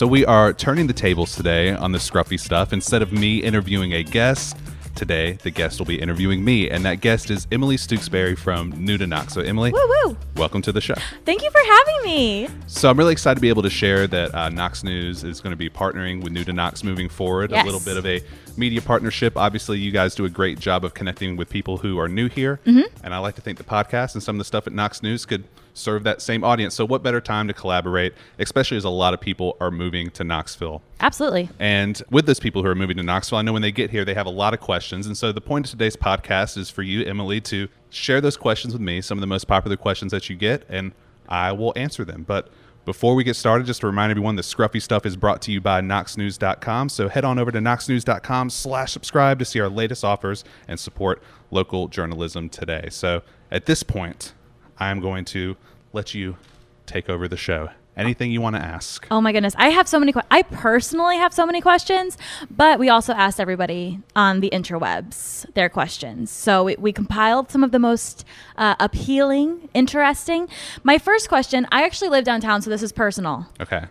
So we are turning the tables today on the Scruffy stuff. Instead of me interviewing a guest, today the guest will be interviewing me, and that guest is Emilie Stooksbury from New2Knox. So Emilie, woo-woo, welcome to the show. Thank you for having me. So I'm really excited to be able to share that Knox News is going to be partnering with New2Knox moving forward. Yes. A little bit of a media partnership. Obviously, you guys do a great job of connecting with people who are new here, and I like to think the podcast and some of the stuff at Knox News could serve that same audience. So what better time to collaborate, especially as a lot of people are moving to Knoxville. Absolutely. And with those people who are moving to Knoxville, I know when they get here, they have a lot of questions. And so the point of today's podcast is for you, Emilie, to share those questions with me, some of the most popular questions that you get, and I will answer them. But before we get started, just to remind everyone, the Scruffy stuff is brought to you by KnoxNews.com. So head on over to KnoxNews.com/subscribe to see our latest offers and support local journalism today. So at this point, I'm going to let you take over the show. Anything you want to ask? Oh my goodness. I have so many I personally have so many questions, but we also asked everybody on the interwebs their questions. So we compiled some of the most appealing, interesting. My first question, I actually live downtown, so this is personal. Okay.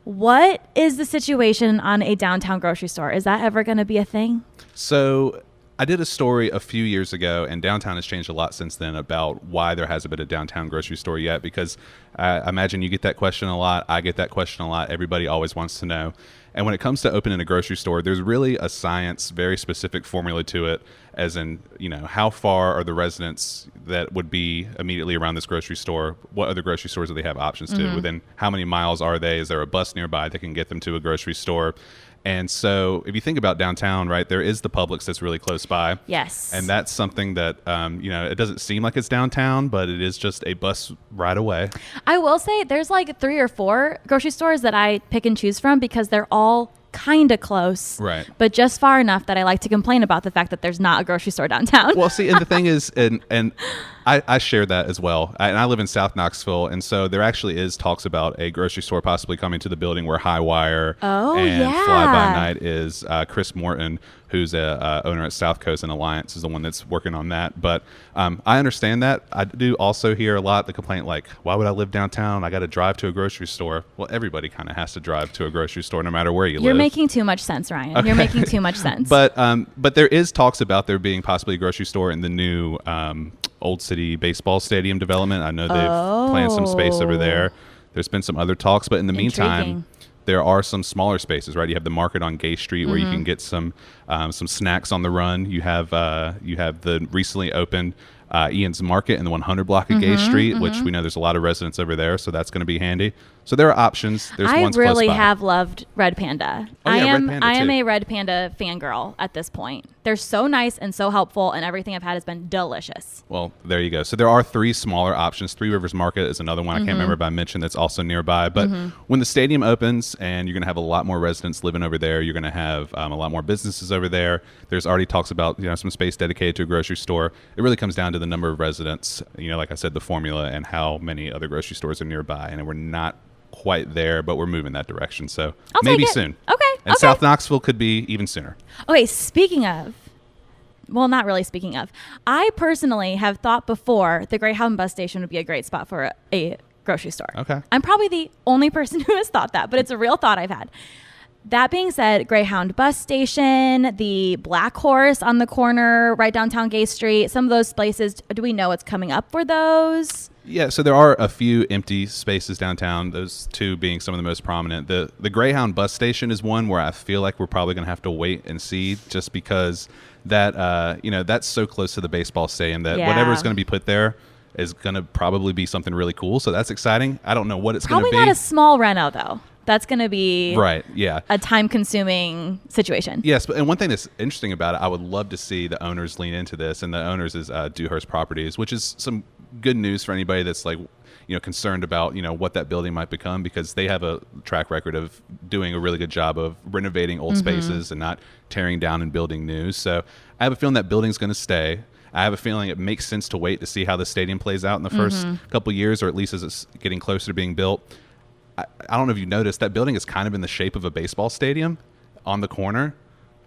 What is the situation on a downtown grocery store? Is that ever going to be a thing? So I did a story a few years ago, and downtown has changed a lot since then about why there hasn't been a downtown grocery store yet, because I imagine you get that question a lot. I get that question a lot. Everybody always wants to know. And when it comes to opening a grocery store, there's really a science, very specific formula to it, as in, you know, how far are the residents that would be immediately around this grocery store? What other grocery stores do they have options to? Within how many miles are they? Is there a bus nearby that can get them to a grocery store? And so if you think about downtown, right, there is the Publix that's really close by. Yes. And that's something that, it doesn't seem like it's downtown, but it is just a bus ride away. I will say there's like 3 or 4 grocery stores that I pick and choose from because they're all kind of close, right, but just far enough that I like to complain about the fact that there's not a grocery store downtown. Well, see, and the thing is, and I share that as well. And I live in South Knoxville, and so there actually is talks about a grocery store possibly coming to the building where High Wire and Fly By Night is. Chris Morton, who's a owner at South Coast and Alliance, is the one that's working on that. But I understand that. I do also hear a lot the complaint like, why would I live downtown? I got to drive to a grocery store. Well, everybody kind of has to drive to a grocery store no matter where you live. You're making too much sense, Ryan. Okay. You're making too much sense. But there is talks about there being possibly a grocery store in the new Old City baseball stadium development. I know they've planned some space over there. There's been some other talks, but in the meantime, there are some smaller spaces, right? You have the market on Gay Street where you can get some snacks on the run. You have the recently opened Ian's Market in the 100 block of Gay Street, which we know there's a lot of residents over there, so that's going to be handy. So there are options. There's ones close by. I really have loved Red Panda. Oh, yeah, Red Panda I am a Red Panda fangirl at this point. They're so nice and so helpful, and everything I've had has been delicious. Well, there you go. So there are 3 smaller options. Three Rivers Market is another one. I can't remember if I mentioned that's also nearby. But when the stadium opens and you're going to have a lot more residents living over there, you're going to have a lot more businesses over there. There's already talks about some space dedicated to a grocery store. It really comes down to the number of residents, like I said, the formula and how many other grocery stores are nearby. And we're not quite there, but we're moving that direction. So maybe soon. Okay. And South Knoxville could be even sooner. Okay, speaking of, well, not really speaking of, I personally have thought before the Greyhound bus station would be a great spot for a grocery store. Okay. I'm probably the only person who has thought that, but it's a real thought I've had. That being said, Greyhound bus station, the Black Horse on the corner right downtown Gay Street, some of those places, do we know what's coming up for those? Yeah, so there are a few empty spaces downtown, those 2 being some of the most prominent. The Greyhound bus station is one where I feel like we're probably going to have to wait and see, just because that that's so close to the baseball stadium that whatever is going to be put there is going to probably be something really cool. So that's exciting. I don't know what it's going to be. Probably not a small reno, though. That's going to be a time-consuming situation. Yes, and one thing that's interesting about it, I would love to see the owners lean into this, and the owners is Dewhurst Properties, which is some good news for anybody that's concerned about what that building might become, because they have a track record of doing a really good job of renovating old spaces and not tearing down and building new. So I have a feeling that building's going to stay. I have a feeling it makes sense to wait to see how the stadium plays out in the first couple years, or at least as it's getting closer to being built. I don't know if you noticed, that building is kind of in the shape of a baseball stadium on the corner,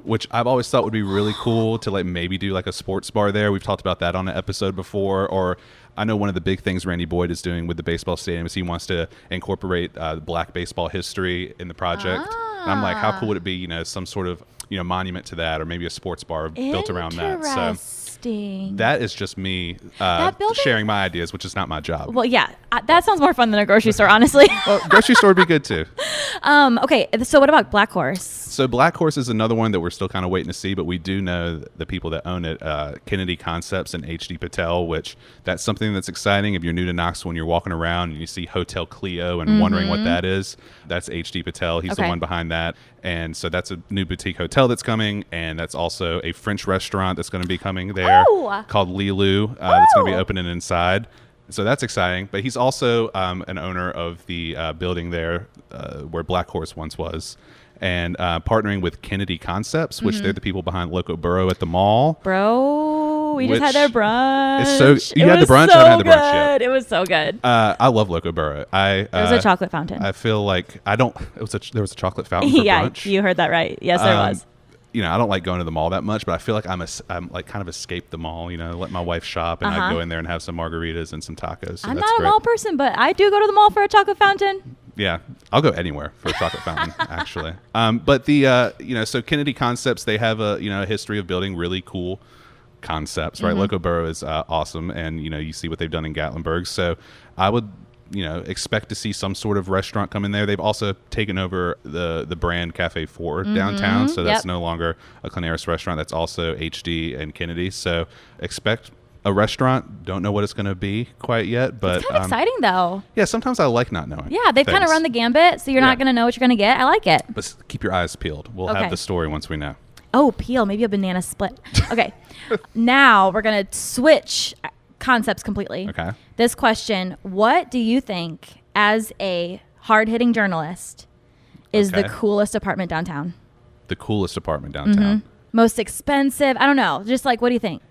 which I've always thought would be really cool to maybe do a sports bar there. We've talked about that on an episode before. Or I know one of the big things Randy Boyd is doing with the baseball stadium is he wants to incorporate black baseball history in the project. And I'm like, how cool would it be, some sort of, monument to that, or maybe a sports bar built around that. So that is just me sharing my ideas, which is not my job. Well, yeah, that sounds more fun than a grocery store, honestly. Well, grocery store would be good too. Okay, so what about Black Horse? So Black Horse is another one that we're still kind of waiting to see, but we do know the people that own it, Kennedy Concepts and HD Patel, which that's something that's exciting. If you're new to Knoxville and you're walking around and you see Hotel Clio and wondering what that is, that's HD Patel. He's the one behind that. And so that's a new boutique hotel that's coming, and that's also a French restaurant that's going to be coming there called Lilu that's going to be opening inside. So that's exciting. But he's also an owner of the building there where Black Horse once was, and partnering with Kennedy Concepts, which they're the people behind Loco Burrow at the mall. Bro, we just had their brunch. You had the brunch? I haven't had the brunch yet. It was so good. I love Loco Burrow. There was a chocolate fountain. I feel like there was a chocolate fountain for brunch. Yeah, you heard that right. Yes, there was. I don't like going to the mall that much, but I feel like I'm like kind of escape the mall, let my wife shop, and I go in there and have some margaritas and some tacos. So I'm not a mall person, but I do go to the mall for a chocolate fountain. Yeah, I'll go anywhere for a chocolate fountain, actually. But so Kennedy Concepts, they have a history of building really cool concepts, right? Loco Burrow is awesome, and you see what they've done in Gatlinburg. So I would expect to see some sort of restaurant come in there. They've also taken over the brand Cafe 4 downtown, so that's no longer a Clanaris restaurant. That's also HD and Kennedy. So expect a restaurant. Don't know what it's going to be quite yet, but it's kind of exciting though. Yeah, sometimes I like not knowing. Yeah, they've kind of run the gambit, so you're not going to know what you're going to get. I like it. But keep your eyes peeled. We'll have the story once we know. Oh, peel. Maybe a banana split. Okay. Now we're going to switch concepts completely. Okay. This question, what do you think, as a hard-hitting journalist, is the coolest apartment downtown? The coolest apartment downtown? Most expensive? I don't know. Just like, what do you think?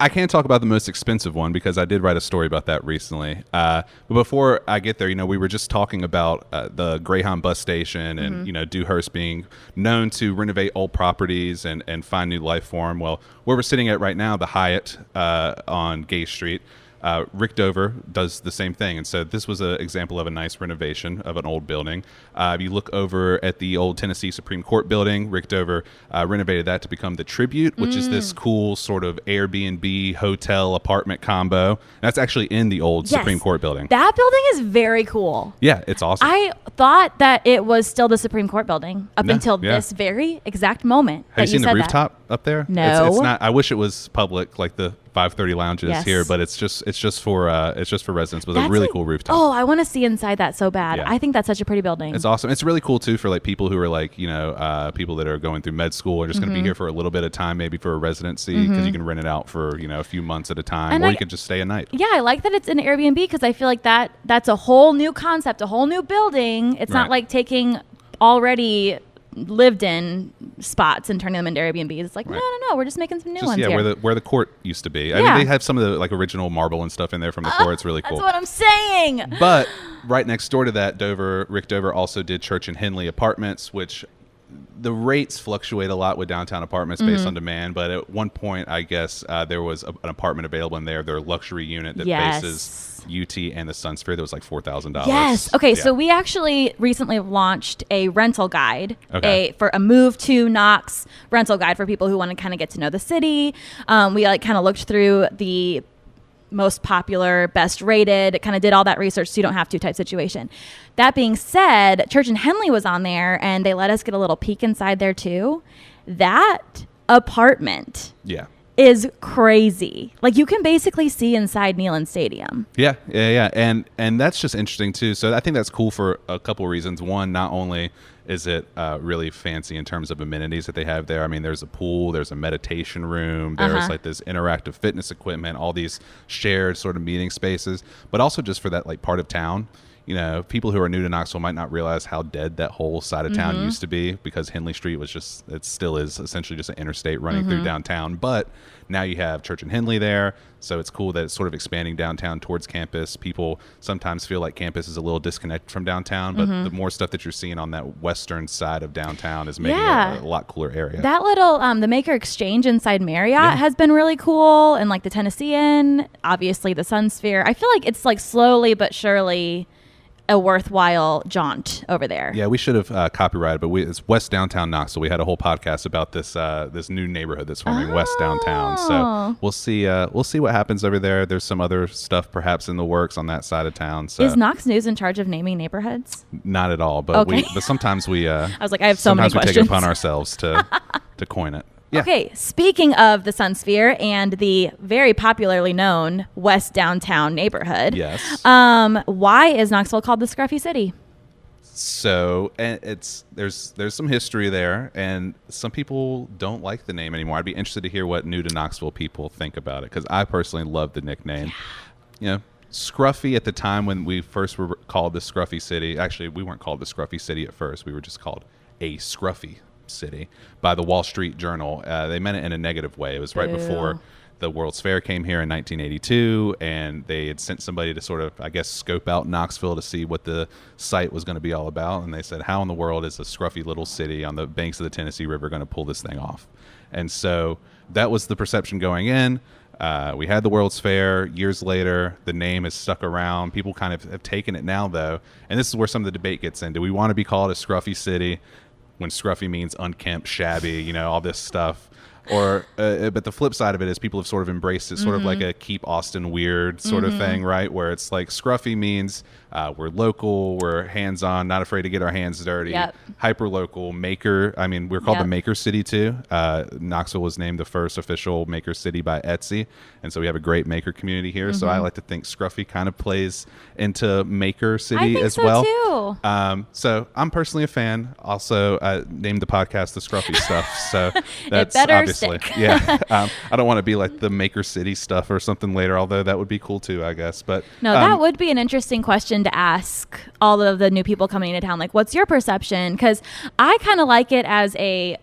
I can't talk about the most expensive one because I did write a story about that recently. But before I get there, we were just talking about the Greyhound bus station and, Dewhurst being known to renovate old properties and find new life for them. Well, where we're sitting at right now, the Hyatt on Gay Street, Rick Dover does the same thing. And so this was an example of a nice renovation of an old building. You look over at the old Tennessee Supreme Court building. Rick Dover renovated that to become the Tribute, which is this cool sort of Airbnb hotel apartment combo. That's actually in the old Supreme Court building. That building is very cool. Yeah, it's awesome. I thought that it was still the Supreme Court building up until this very exact moment. Have you seen the rooftop up there? No. It's not. I wish it was public like the 530 lounges here, but it's just for residents. But it's a really cool rooftop. Oh, I want to see inside that so bad. Yeah. I think that's such a pretty building. It's awesome. It's really cool too for like people who are like people that are going through med school or just going to be here for a little bit of time, maybe for a residency, because you can rent it out for a few months at a time, or you can just stay a night. Yeah, I like that it's an Airbnb because I feel like that's a whole new concept, a whole new building. It's not like taking already lived in spots and turning them into Airbnbs. It's like, no, we're just making some new ones here. where the court used to be. I mean, they have some of the like original marble and stuff in there from the court. It's really cool. That's what I'm saying. But right next door to that, Rick Dover also did Church and Henley Apartments, which the rates fluctuate a lot with downtown apartments based on demand. But at one point, I guess there was an apartment available in there, their luxury unit that faces UT and the Sun Sphere that was like $4,000. Yes. Okay. So we actually recently launched a rental guide, for a move to Knox rental guide for people who want to kind of get to know the city. We like kind of looked through the most popular, best rated, kind of did all that research so you don't have to type situation. That being said, Church and Henley was on there and they let us get a little peek inside there too. That apartment is crazy. Like you can basically see inside Neyland Stadium. Yeah. And that's just interesting too. So I think that's cool for a couple reasons. One, not only is it really fancy in terms of amenities that they have there. I mean, there's a pool, there's a meditation room, there's like this interactive fitness equipment, all these shared sort of meeting spaces, but also just for that like part of town. people who are new to Knoxville might not realize how dead that whole side of town used to be, because Henley Street it still is essentially just an interstate running through downtown. But now you have Church and Henley there, so it's cool that it's sort of expanding downtown towards campus. People sometimes feel like campus is a little disconnected from downtown, but the more stuff that you're seeing on that western side of downtown is making it a lot cooler area. That little, the Maker Exchange inside Marriott has been really cool, and like the Tennessean, obviously the Sun Sphere. I feel like it's like slowly but surely a worthwhile jaunt over there. Yeah, we should have copyrighted, but it's West Downtown Knoxville. We had a whole podcast about this new neighborhood that's forming West Downtown. So we'll see what happens over there. There's some other stuff perhaps in the works on that side of town. So is Knox News in charge of naming neighborhoods? Not at all, but but sometimes we I was like, I have so many questions. Sometimes we take it upon ourselves to coin it. Yeah. Okay, speaking of the Sun Sphere and the very popularly known West Downtown neighborhood, yes. Why is Knoxville called the Scruffy City? So there's some history there, and some people don't like the name anymore. I'd be interested to hear what new to Knoxville people think about it, because I personally love the nickname. Scruffy at the time when we first were called the Scruffy City. Actually, we weren't called the Scruffy City at first. We were just called a Scruffy City by the Wall Street Journal. They meant it in a negative way. It was right before the World's Fair came here in 1982, and they had sent somebody to sort of, I guess, scope out Knoxville to see what the site was going to be all about. And they said, how in the world is a scruffy little city on the banks of the Tennessee River going to pull this thing off? And so that was the perception going in. We had the World's Fair. Years later, the name has stuck around. People kind of have taken it now, though. And this is where some of the debate gets in. Do we want to be called a scruffy city when scruffy means unkempt, shabby, all this stuff? Or, but the flip side of it is people have sort of embraced it, sort of like a keep Austin weird sort of thing, right? Where it's like scruffy means we're local, we're hands-on, not afraid to get our hands dirty. Yep. Hyper-local, maker. I mean, we're called the Maker City too. Knoxville was named the first official Maker City by Etsy, and so we have a great maker community here. So I like to think scruffy kind of plays into Maker City as well. Too. So I'm personally a fan. Also, I named the podcast the Scruffy Stuff. So that's it better obviously, stick. I don't want to be like the Maker City stuff or something later, although that would be cool too, I guess. But no, that would be an interesting question to ask all of the new people coming into town. Like, what's your perception? Because I kind of like it as a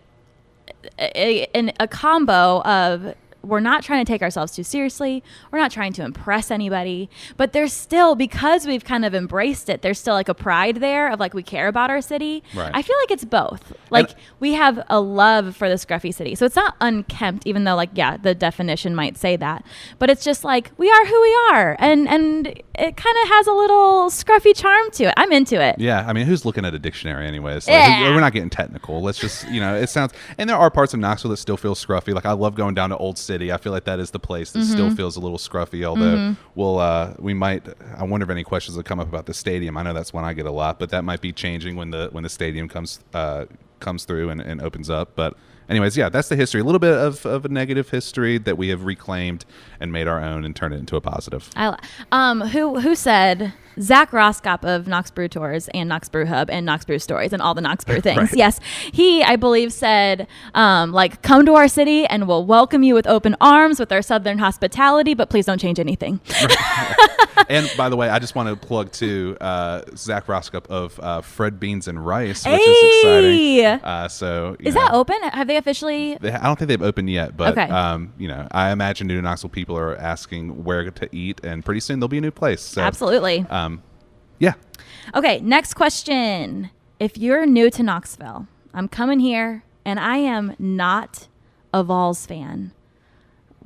combo of, we're not trying to take ourselves too seriously. We're not trying to impress anybody. But there's still, because we've kind of embraced it, there's still like a pride there of like, we care about our city. Right. I feel like it's both. Like, we have a love for the Scruffy City. So it's not unkempt, even though the definition might say that. But it's just like, we are who we are. And it kind of has a little scruffy charm to it. I'm into it. Yeah. I mean, who's looking at a dictionary anyways? Like, we're not getting technical. Let's just, it sounds, and there are parts of Knoxville that still feel scruffy. Like, I love going down to Old City. I feel like that is the place that still feels a little scruffy, although we might, I wonder if any questions will come up about the stadium. I know that's one I get a lot, but that might be changing when the stadium comes through and opens up. But anyways, that's the history. A little bit of a negative history that we have reclaimed and made our own and turned it into a positive. Who said Zach Roskop of Knox Brew Tours and Knox Brew Hub and Knox Brew Stories and all the Knox Brew things. Right. Yes. He, I believe, said, come to our city and we'll welcome you with open arms with our Southern hospitality, but please don't change anything. Right. And by the way, I just want to plug to Zach Roskop of Fred Beans and Rice, which is exciting. So is that open? Have they officially? I don't think they've opened yet, but okay. I imagine new to Knoxville people are asking where to eat, and pretty soon there'll be a new place. So, absolutely. Yeah. Okay, next question. If you're new to Knoxville, I'm coming here and I am not a Vols fan.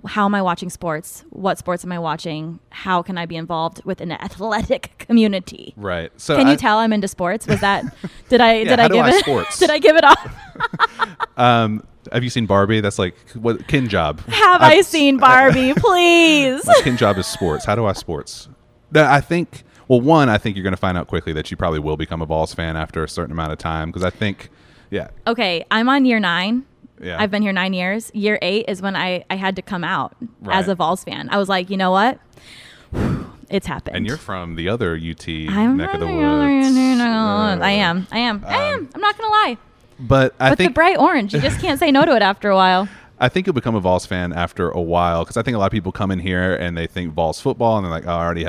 How am I watching sports? What sports am I watching? How can I be involved with an athletic community? Right. So can you tell I'm into sports? Was that did I give it off? Have you seen Barbie? That's like what kin job. I seen Barbie? Please. My kin job is sports. How do I sports? I think. Well, one, I think you're going to find out quickly that you probably will become a Vols fan after a certain amount of time, because I think, Okay, I'm on year 9. Yeah. I've been here 9 years. Year 8 is when I had to come out as a Vols fan. I was like, you know what? It's happened. And you're from the other UT neck of the woods. I am. I'm not going to lie. But I think the bright orange, you just can't say no to it after a while. I think you'll become a Vols fan after a while, because I think a lot of people come in here and they think Vols football, and they're like, "Oh, I already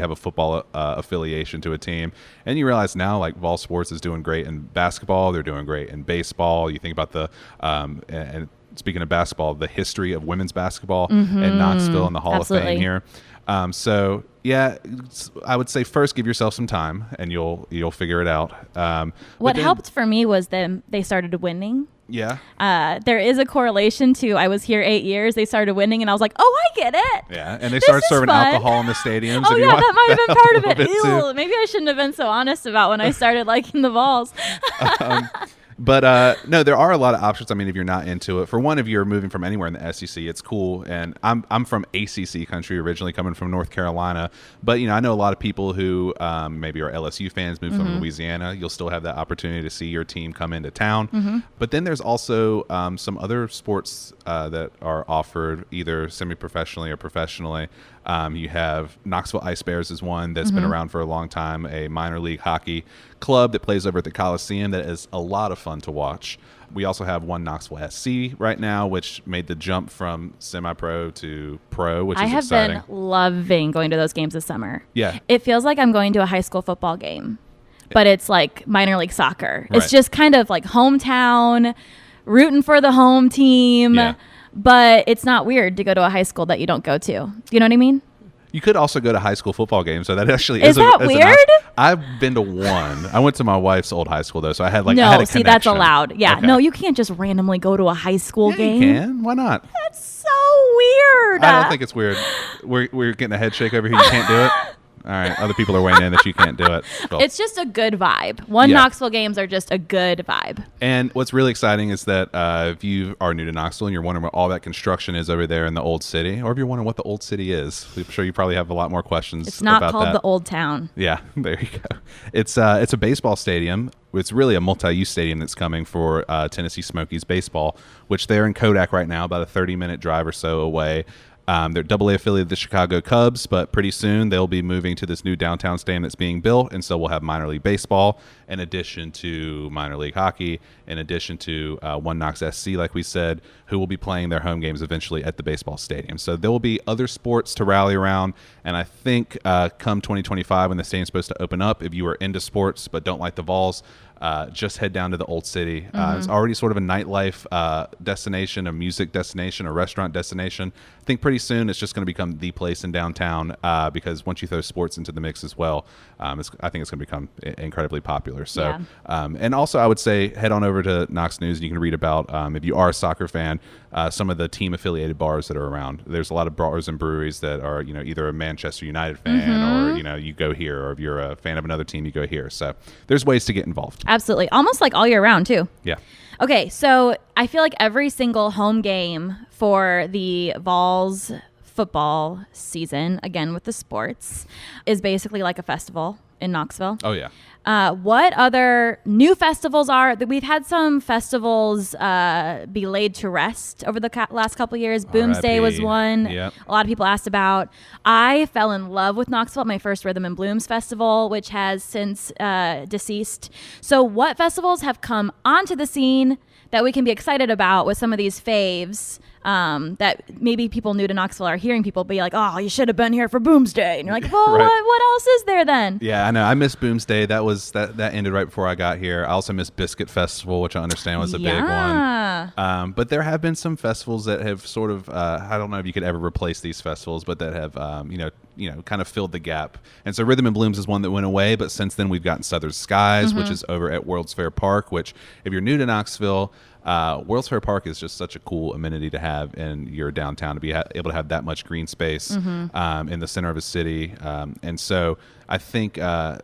have a football affiliation to a team." And you realize now, like, Vols sports is doing great in basketball. They're doing great in baseball. You think about the and speaking of basketball, the history of women's basketball in Knoxville and the Hall of Fame here. So yeah, I would say first give yourself some time, and you'll figure it out. What helped for me was they started winning. Yeah. There is a correlation to, I was here 8 years, they started winning, and I was like, oh, I get it. Yeah, and they started serving alcohol in the stadiums. Oh, yeah, that might have been part of it. Ew, maybe I shouldn't have been so honest about when I started liking the Vols. But no, there are a lot of options. I mean, if you're not into it, for one, if you're moving from anywhere in the SEC, it's cool. And I'm from ACC country originally, coming from North Carolina. But I know a lot of people who maybe are LSU fans, moved from Louisiana. You'll still have that opportunity to see your team come into town. But then there's also some other sports that are offered either semi-professionally or professionally. You have Knoxville Ice Bears is one that's been around for a long time, a minor league hockey club that plays over at the Coliseum that is a lot of fun to watch. We also have one Knoxville SC right now, which made the jump from semi-pro to pro, which is exciting. I have been loving going to those games this summer. Yeah. It feels like I'm going to a high school football game, but it's like minor league soccer. Right. It's just kind of like hometown, rooting for the home team. Yeah. But it's not weird to go to a high school that you don't go to. Do you know what I mean? You could also go to high school football games, so that actually is that weird? I've been to one. I went to my wife's old high school though, so I had I had a connection. That's allowed. Yeah, okay. No, you can't just randomly go to a high school game. You can. Why not? That's so weird. I don't think it's weird. We're getting a head shake over here. You can't do it. All right, other people are weighing in that you can't do it. Cool. It's just a good vibe. Knoxville games are just a good vibe. And what's really exciting is that if you are new to Knoxville and you're wondering what all that construction is over there in the old city, or if you're wondering what the old city is, I'm sure you probably have a lot more questions. It's not about called that. The Old Town. Yeah, there you go. It's a baseball stadium. It's really a multi-use stadium that's coming for Tennessee Smokies baseball, which they're in Kodak right now, about a 30-minute drive or so away. They're AA affiliate of the Chicago Cubs, but pretty soon they'll be moving to this new downtown stadium that's being built, and so we'll have minor league baseball in addition to minor league hockey, in addition to one Knox SC, like we said, who will be playing their home games eventually at the baseball stadium. So there will be other sports to rally around, and I think come 2025 when the stadium's supposed to open up, if you are into sports but don't like the Vols, just head down to the Old City. It's already sort of a nightlife destination, a music destination, a restaurant destination. I think pretty soon it's just going to become the place in downtown because once you throw sports into the mix as well, I think it's going to become incredibly popular. So, yeah. And also I would say head on over to Knox News and you can read about, if you are a soccer fan, some of the team affiliated bars that are around. There's a lot of bars and breweries that are, either a Manchester United fan or, you go here, or if you're a fan of another team, you go here. So there's ways to get involved. Absolutely. Almost like all year round too. Yeah. Okay. So I feel like every single home game for the Vols football season, again with the sports, is basically like a festival in Knoxville. Oh, yeah. What other new festivals are that we've had some festivals be laid to rest over the last couple of years. Boomsday was one. Yep. A lot of people asked about. I fell in love with Knoxville at my first Rhythm and Blooms festival, which has since deceased. So what festivals have come onto the scene that we can be excited about with some of these faves that maybe people new to Knoxville are hearing people be like, oh, you should have been here for Boomsday. And you're like, well, right. what else is there then? Yeah, I know. I miss Boomsday. That ended right before I got here. I also miss Biscuit Festival, which I understand was a big one. But there have been some festivals that have sort of, I don't know if you could ever replace these festivals, but that have, kind of filled the gap. And so Rhythm and Blooms is one that went away, but since then we've gotten Southern Skies, which is over at World's Fair Park, which if you're new to Knoxville, World's Fair Park is just such a cool amenity to have in your downtown, to be able to have that much green space in the center of a city. And so I think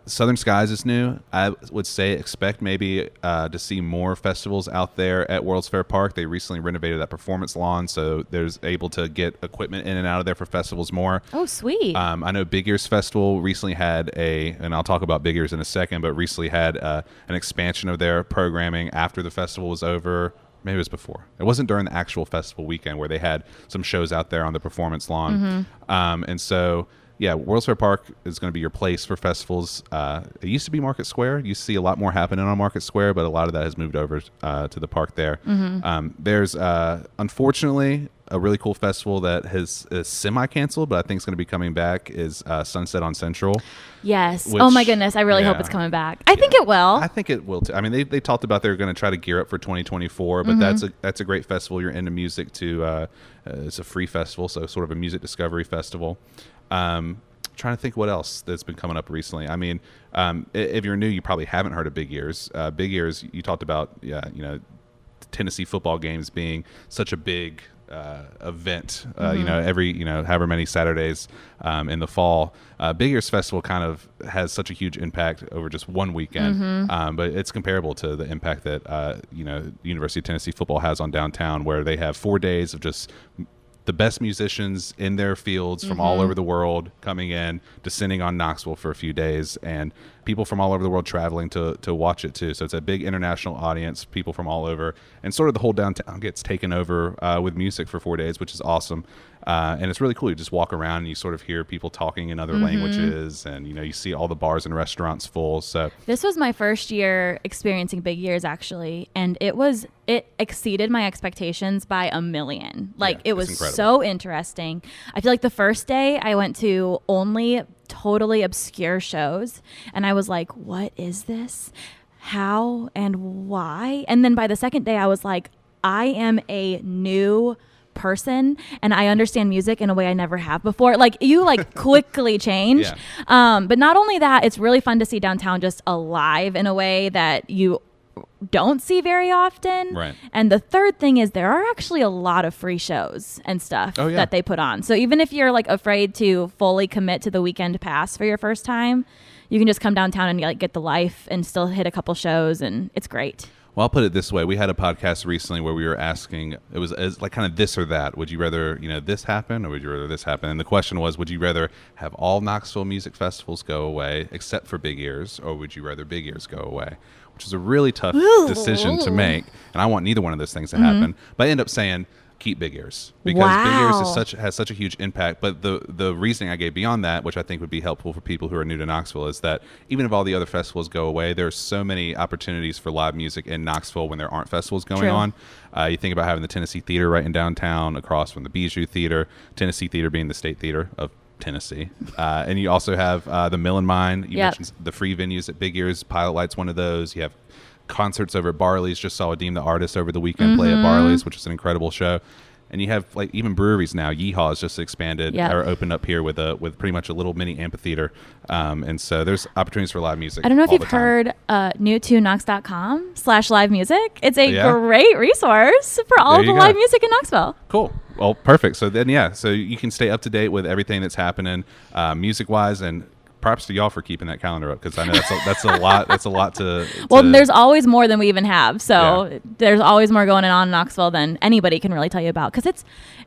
Southern Skies is new. I would say expect maybe to see more festivals out there at World's Fair Park. They recently renovated that performance lawn, so there's able to get equipment in and out of there for festivals more. Oh, sweet. I know Big Ears Festival recently had and I'll talk about Big Ears in a second, but recently had an expansion of their programming after the festival was over. Maybe it was before. It wasn't during the actual festival weekend where they had some shows out there on the performance lawn. And so yeah, World's Fair Park is going to be your place for festivals. It used to be Market Square. You see a lot more happening on Market Square, but a lot of that has moved over to the park there. There's, unfortunately, a really cool festival that is semi-canceled, but I think it's going to be coming back is Sunset on Central. Yes. Which, oh, my goodness. I really hope it's coming back. I think it will. I think it will, too. I mean, they talked about they're going to try to gear up for 2024, but that's a great festival. You're into music, too. It's a free festival, so sort of a music discovery festival. Trying to think what else that's been coming up recently. I mean, if you're new, you probably haven't heard of Big Ears. Big Ears, you talked about, Tennessee football games being such a big event, every, however many Saturdays in the fall. Big Ears Festival kind of has such a huge impact over just one weekend, but it's comparable to the impact that, the University of Tennessee football has on downtown, where they have 4 days of just the best musicians in their fields from all over the world coming in, descending on Knoxville for a few days, and people from all over the world traveling to watch it too. So it's a big international audience, people from all over, and sort of the whole downtown gets taken over with music for 4 days, which is awesome. And it's really cool. You just walk around and you sort of hear people talking in other languages, and you see all the bars and restaurants full. So this was my first year experiencing Big Ears, actually, and it exceeded my expectations by a million. Like, it was so interesting. I feel like the first day I went to only totally obscure shows, and I was like, what is this? How and why? And then by the second day I was like, I am a new person and I understand music in a way I never have before. Like, you quickly change. But not only that, it's really fun to see downtown just alive in a way that you don't see very often. Right. And the third thing is there are actually a lot of free shows and stuff that they put on. So even if you're afraid to fully commit to the weekend pass for your first time, you can just come downtown and get the life and still hit a couple shows, and it's great. Well, I'll put it this way. We had a podcast recently where we were asking, it was kind of this or that. Would you rather, this happen, or would you rather this happen? And the question was, would you rather have all Knoxville music festivals go away except for Big Ears, or would you rather Big Ears go away? Which is a really tough decision to make, and I want neither one of those things to happen. But I end up saying keep Big Ears, because Big Ears has such a huge impact. But the reasoning I gave beyond that, which I think would be helpful for people who are new to Knoxville, is that even if all the other festivals go away, there's so many opportunities for live music in Knoxville when there aren't festivals going on. You think about having the Tennessee Theater right in downtown, across from the Bijou Theater, Tennessee Theater being the state theater of Tennessee, and you also have the Mill and Mine. You mentioned the free venues at Big Ears. Pilot Light's one of those. You have concerts over at Barley's. Just saw Adeem the Artist over the weekend play at Barley's, which is an incredible show. And you have even breweries now. Yeehaw has just expanded or opened up here with pretty much a little mini amphitheater, and so there's opportunities for live music. I don't know if you've heard New2Knox.com/live music. It's a great resource for all of the live music in Knoxville. Cool. Well, perfect. So then, so you can stay up to date with everything that's happening music wise, and props to y'all for keeping that calendar up, because I know that's a lot. That's a lot to. Well, there's always more than we even have. So there's always more going on in Knoxville than anybody can really tell you about, because it's,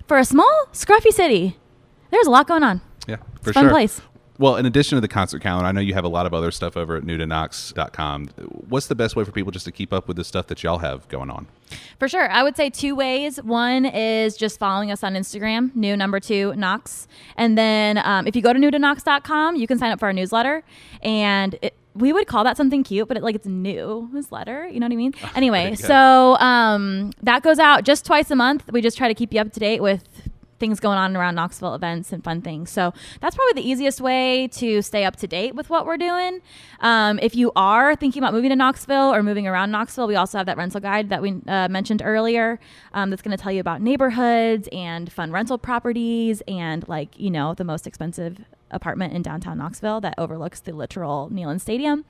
for a small, scruffy city, there's a lot going on. Yeah, for it's a fun place. Well, in addition to the concert calendar, I know you have a lot of other stuff over at New2Knox.com. What's the best way for people just to keep up with the stuff that y'all have going on? For sure. I would say 2 ways. One is just following us on Instagram, new2Knox. And then if you go to New2Knox.com, you can sign up for our newsletter. And we would call that something cute, but it's a newsletter. You know what I mean? Anyway, so that goes out just twice a month. We just try to keep you up to date with things going on around Knoxville, events and fun things. So that's probably the easiest way to stay up to date with what we're doing. If you are thinking about moving to Knoxville or moving around Knoxville, we also have that rental guide that we mentioned earlier, that's going to tell you about neighborhoods and fun rental properties and the most expensive apartment in downtown Knoxville that overlooks the literal Neyland Stadium.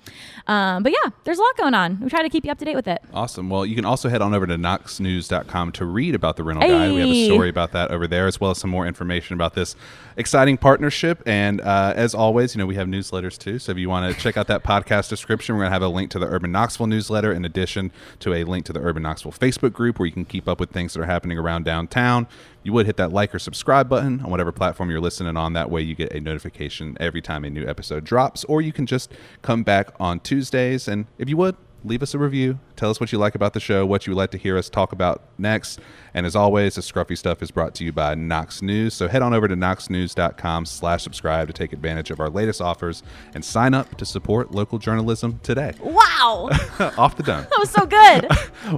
But yeah, there's a lot going on. We try to keep you up to date with it. Awesome. Well, you can also head on over to KnoxNews.com to read about the rental guide. We have a story about that over there, as well as some more information about this exciting partnership. And as always, we have newsletters too. So if you want to check out that podcast description, we're going to have a link to the Urban Knoxville newsletter, in addition to a link to the Urban Knoxville Facebook group, where you can keep up with things that are happening around downtown. You would hit that like or subscribe button on whatever platform you're listening on. That way you get a notification every time a new episode drops, or you can just come back on Tuesdays. And if you would, leave us a review. Tell us what you like about the show, what you would like to hear us talk about next. And as always, the Scruffy Stuff is brought to you by Knox News. So head on over to KnoxNews.com/subscribe to take advantage of our latest offers and sign up to support local journalism today. Wow. Off the dome. That was so good.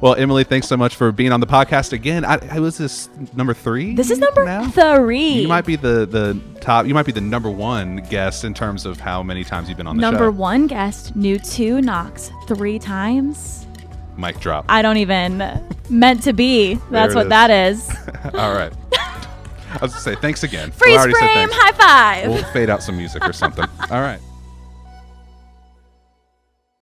Well, Emilie, thanks so much for being on the podcast again. I was this number 3? This is number now? 3. You might be the top. You might be the number 1 guest in terms of how many times you've been on the show. Number 1 guest, New2Knox, 3 times. Mic drop. I don't even meant to be. That's what that is. All right. I was going to say thanks again. Freeze frame, high five. We'll fade out some music or something. All right.